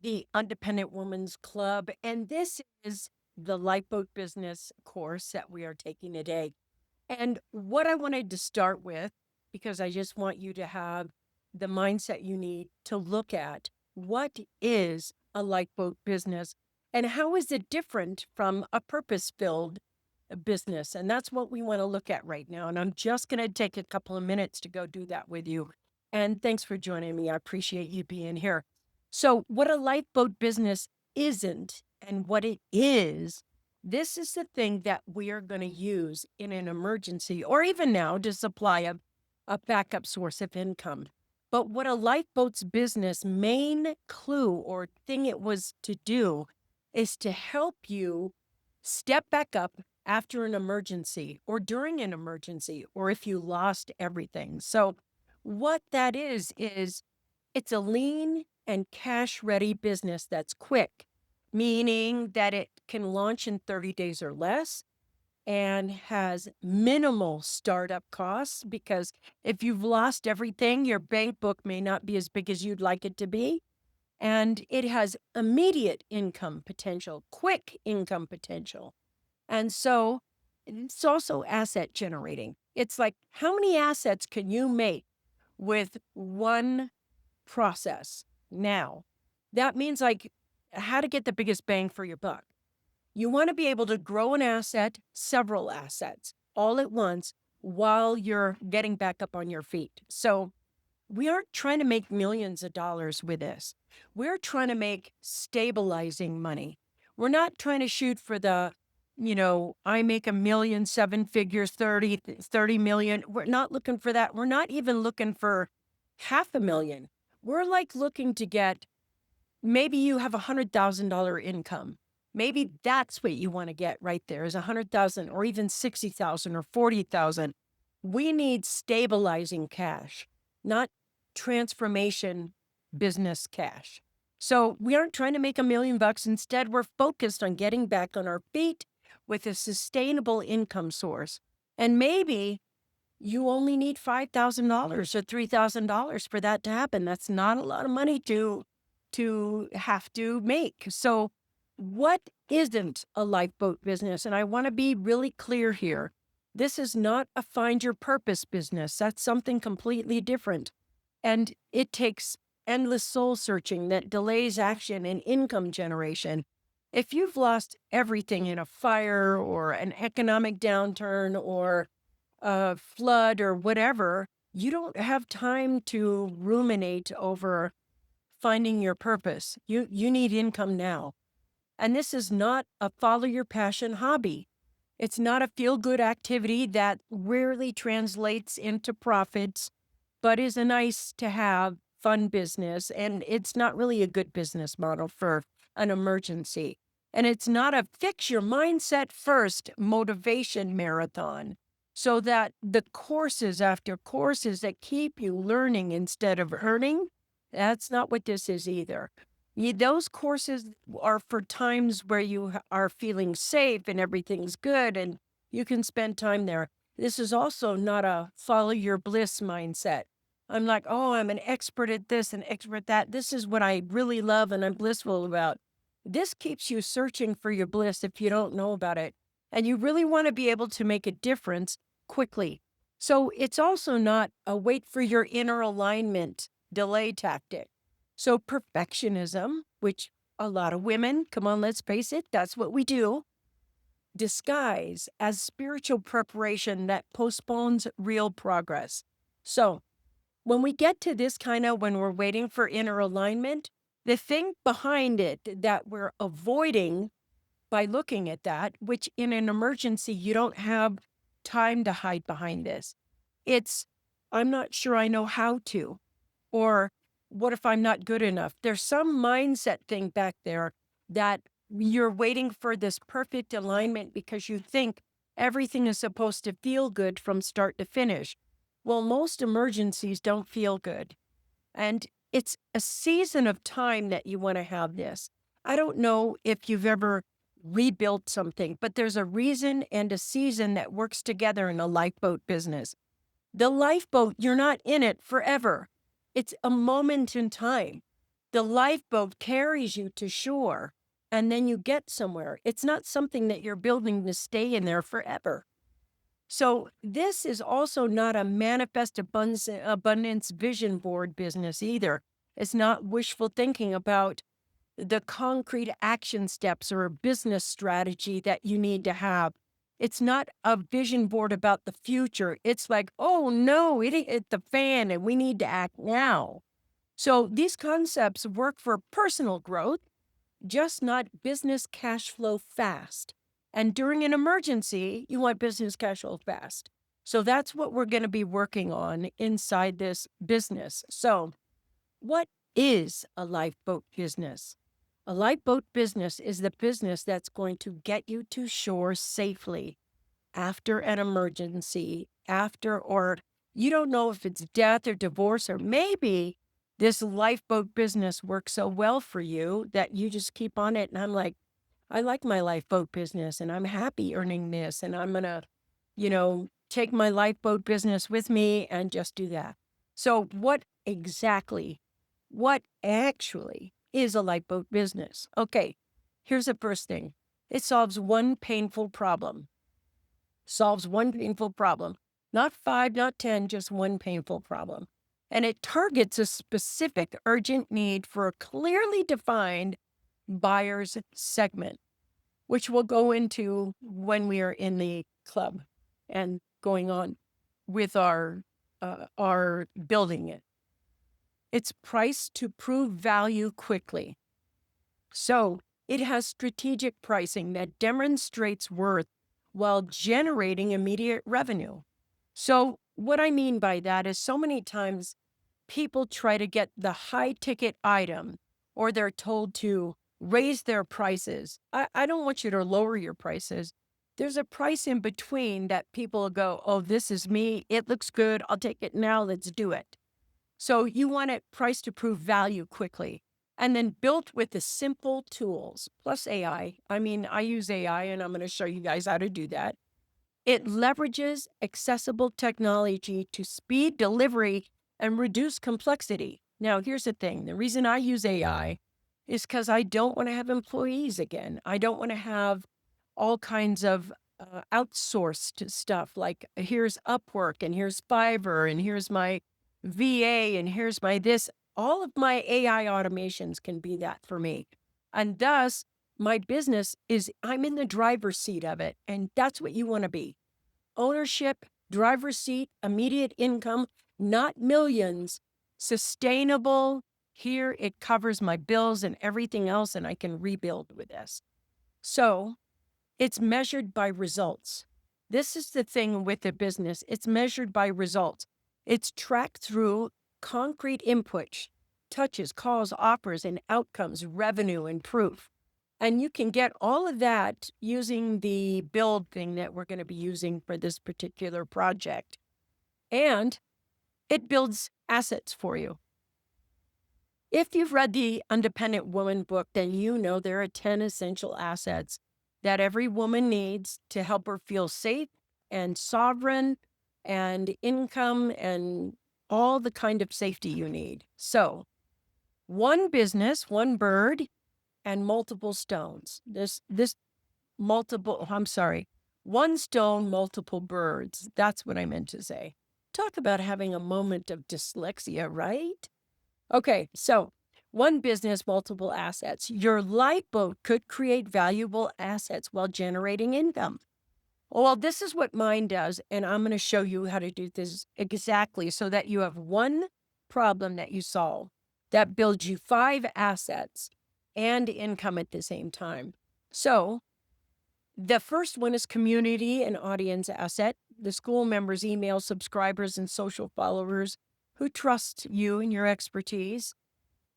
the Undependent Women's Club, and this is the Lifeboat Business course that we are taking today. And what I wanted to start with, because I just want you to have the mindset you need to look at what is a lifeboat business and how is it different from a purpose filled business. And that's what we want to look at right now. And I'm just going to take a couple of minutes to go do that with you. And thanks for joining me. I appreciate you being here. So, what a lifeboat business isn't and what it is, this is the thing that we are going to use in an emergency or even now to supply a backup source of income. But what a lifeboat's business main clue or thing it was to do is to help you step back up after an emergency or during an emergency or if you lost everything. So, what that is it's a lean and cash ready business that's quick, meaning that it can launch in 30 days or less and has minimal startup costs because if you've lost everything, your bank book may not be as big as you'd like it to be. And it has immediate income potential, quick income potential. And so it's also asset generating. It's like, how many assets can you make with one process now? That means like how to get the biggest bang for your buck. You want to be able to grow an asset, several assets all at once while you're getting back up on your feet. So we aren't trying to make millions of dollars with this. We're trying to make stabilizing money. We're not trying to shoot for I make a million, seven figures, 30 million. We're not looking for that. We're not even looking for half a million. We're like looking to get, maybe you have $100,000 income. Maybe that's what you want to get right there is 100,000 or even 60,000 or 40,000. We need stabilizing cash, not transformation business cash. So we aren't trying to make a million bucks. Instead, we're focused on getting back on our feet with a sustainable income source. And maybe you only need $5,000 or $3,000 for that to happen. That's not a lot of money to have to make. So what isn't a lifeboat business? And I want to be really clear here. This is not a find your purpose business. That's something completely different. And it takes endless soul searching that delays action and income generation. If you've lost everything in a fire or an economic downturn or a flood or whatever, you don't have time to ruminate over finding your purpose. You need income now. And this is not a follow your passion hobby. It's not a feel good activity that rarely translates into profits, but is a nice to have fun business. And it's not really a good business model for an emergency. And it's not a fix your mindset first motivation marathon so that the courses after courses that keep you learning instead of earning, that's not what this is either. Those courses are for times where you are feeling safe and everything's good and you can spend time there. This is also not a follow your bliss mindset. I'm like, oh, I'm an expert at this and expert at that. This is what I really love and I'm blissful about. This keeps you searching for your bliss if you don't know about it. And you really want to be able to make a difference quickly. So it's also not a wait for your inner alignment delay tactic. So perfectionism, which a lot of women, come on, let's face it, that's what we do, disguise as spiritual preparation that postpones real progress. So when we get to this when we're waiting for inner alignment, the thing behind it that we're avoiding by looking at that, which in an emergency, you don't have time to hide behind this. It's, I'm not sure I know how to, or what if I'm not good enough? There's some mindset thing back there that you're waiting for this perfect alignment because you think everything is supposed to feel good from start to finish. Well, most emergencies don't feel good. And it's a season of time that you want to have this. I don't know if you've ever rebuilt something, but there's a reason and a season that works together in a lifeboat business. The lifeboat, you're not in it forever. It's a moment in time. The lifeboat carries you to shore and then you get somewhere. It's not something that you're building to stay in there forever. So, this is also not a manifest abundance vision board business either. It's not wishful thinking about the concrete action steps or a business strategy that you need to have. It's not a vision board about the future. It's like, oh no, it hit the fan and we need to act now. So these concepts work for personal growth, just not business cash flow fast. And during an emergency, you want business cash flow fast. So that's what we're going to be working on inside this business. So, what is a lifeboat business? A lifeboat business is the business that's going to get you to shore safely after an emergency, after, or you don't know if it's death or divorce, or maybe this lifeboat business works so well for you that you just keep on it. And I'm like, I like my lifeboat business and I'm happy earning this. And I'm going to, take my lifeboat business with me and just do that. So, what actually is a lifeboat business? Okay, here's the first thing it solves one painful problem. Not five, not 10, just one painful problem. And it targets a specific urgent need for a clearly defined buyer's segment, which we'll go into when we are in the club and going on with our building it. It's priced to prove value quickly. So it has strategic pricing that demonstrates worth while generating immediate revenue. So what I mean by that is so many times people try to get the high ticket item or they're told to raise their prices. I don't want you to lower your prices. There's a price in between that people go, oh, this is me. It looks good. I'll take it now. Let's do it. So you want it priced to prove value quickly and then built with the simple tools plus AI. I mean, I use AI and I'm going to show you guys how to do that. It leverages accessible technology to speed delivery and reduce complexity. Now, here's the thing. The reason I use AI is because I don't want to have employees again. I don't want to have all kinds of outsourced stuff like here's Upwork and here's Fiverr and here's my VA and here's my this. All of my AI automations can be that for me. And thus, my business is I'm in the driver's seat of it. And that's what you want to be. Ownership, driver's seat, immediate income, not millions, sustainable. Here it covers my bills and everything else, and I can rebuild with this. So it's measured by results. This is the thing with the business. It's measured by results. It's tracked through concrete inputs, touches, calls, offers, and outcomes, revenue, and proof. And you can get all of that using the build thing that we're going to be using for this particular project. And it builds assets for you. If you've read the Undependent Woman book, then you know there are 10 essential assets that every woman needs to help her feel safe and sovereign and income and all the kind of safety you need. So, one business, one bird, and multiple stones. One stone, multiple birds. That's what I meant to say. Talk about having a moment of dyslexia, right? Okay, so one business, multiple assets. Your lifeboat could create valuable assets while generating income. Well, this is what mine does, and I'm going to show you how to do this exactly so that you have one problem that you solve that builds you 5 assets and income at the same time. So the first one is community and audience asset. The school members, email subscribers, and social followers who trust you and your expertise.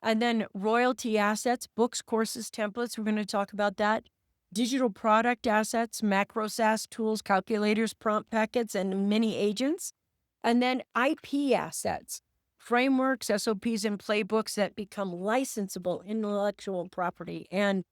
And then royalty assets, books, courses, templates. We're going to talk about that. Digital product assets, macro SaaS tools, calculators, prompt packets, and mini agents. And then IP assets, frameworks, SOPs, and playbooks that become licensable intellectual property. And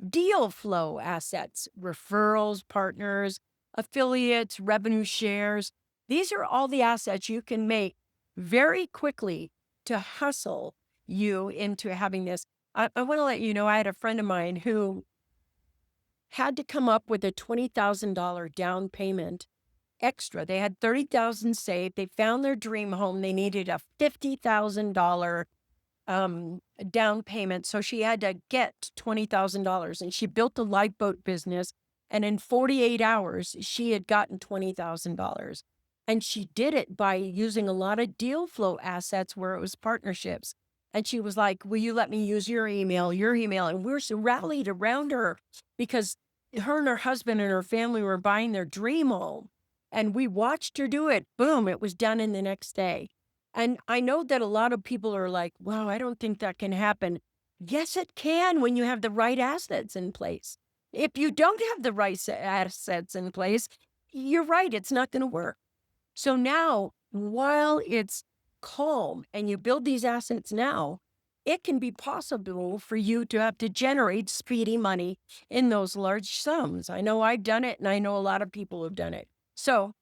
deal flow assets, referrals, partners, affiliates, revenue shares. These are all the assets you can make very quickly to hustle you into having this. I want to let you know I had a friend of mine who had to come up with a $20,000 down payment extra. They had 30,000 saved. They found their dream home. They needed a $50,000 down payment. So she had to get $20,000 and she built a lifeboat business. And in 48 hours, she had gotten $20,000. And she did it by using a lot of deal flow assets where it was partnerships. And she was like, will you let me use your email, your email? And we're so rallied around her because her and her husband and her family were buying their dream home. And we watched her do it. Boom, it was done in the next day. And I know that a lot of people are like, wow, I don't think that can happen. Yes, it can when you have the right assets in place. If you don't have the right assets in place, you're right, it's not going to work. So now, while it's calm and you build these assets now, it can be possible for you to have to generate speedy money in those large sums. I know I've done it, and I know a lot of people have done it. So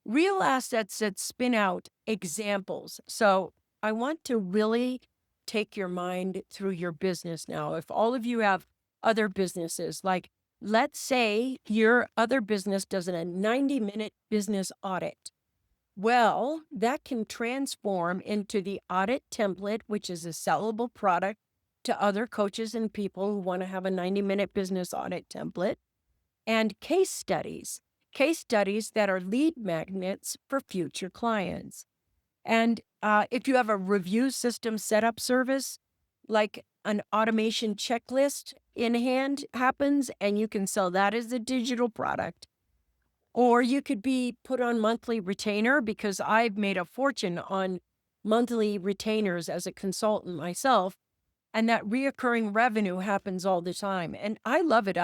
real assets that spin out examples. So I want to really take your mind through your business now. If all of you have other businesses, like let's say your other business does a 90-minute business audit. Well, that can transform into the audit template, which is a sellable product to other coaches and people who want to have a 90-minute business audit template, and case studies that are lead magnets for future clients. And if you have a review system setup service, like an automation checklist in hand happens, and you can sell that as a digital product. Or you could be put on monthly retainer, because I've made a fortune on monthly retainers as a consultant myself. And that reoccurring revenue happens all the time. And I love it.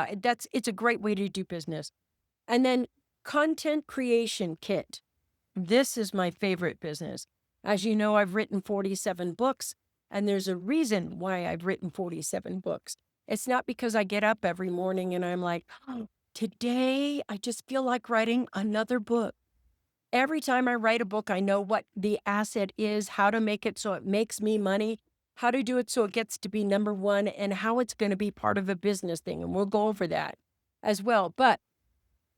It's a great way to do business. And then content creation kit. This is my favorite business. As you know, I've written 47 books, and there's a reason why I've written 47 books. It's not because I get up every morning and I'm like, oh, today I just feel like writing another book. Every time I write a book, I know what the asset is, how to make it so it makes me money, how to do it so it gets to be number one, and how it's going to be part of a business thing. And we'll go over that as well. But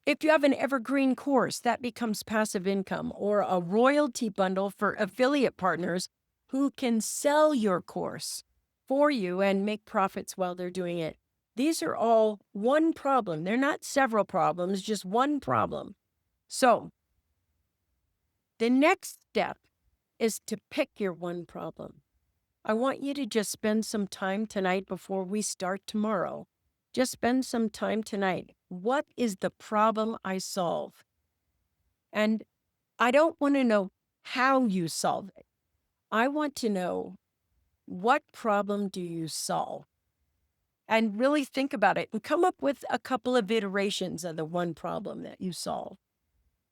if you have an evergreen course, that becomes passive income, or a royalty bundle for affiliate partners who can sell your course for you and make profits while they're doing it. These are all one problem. They're not several problems, just one problem. So the next step is to pick your one problem. I want you to just spend some time tonight before we start tomorrow. Just spend some time tonight. What is the problem I solve? And I don't want to know how you solve it. I want to know, what problem do you solve? And really think about it and come up with a couple of iterations of the one problem that you solve.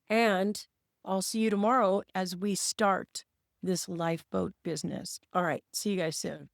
And I'll see you tomorrow as we start this lifeboat business. All right. See you guys soon.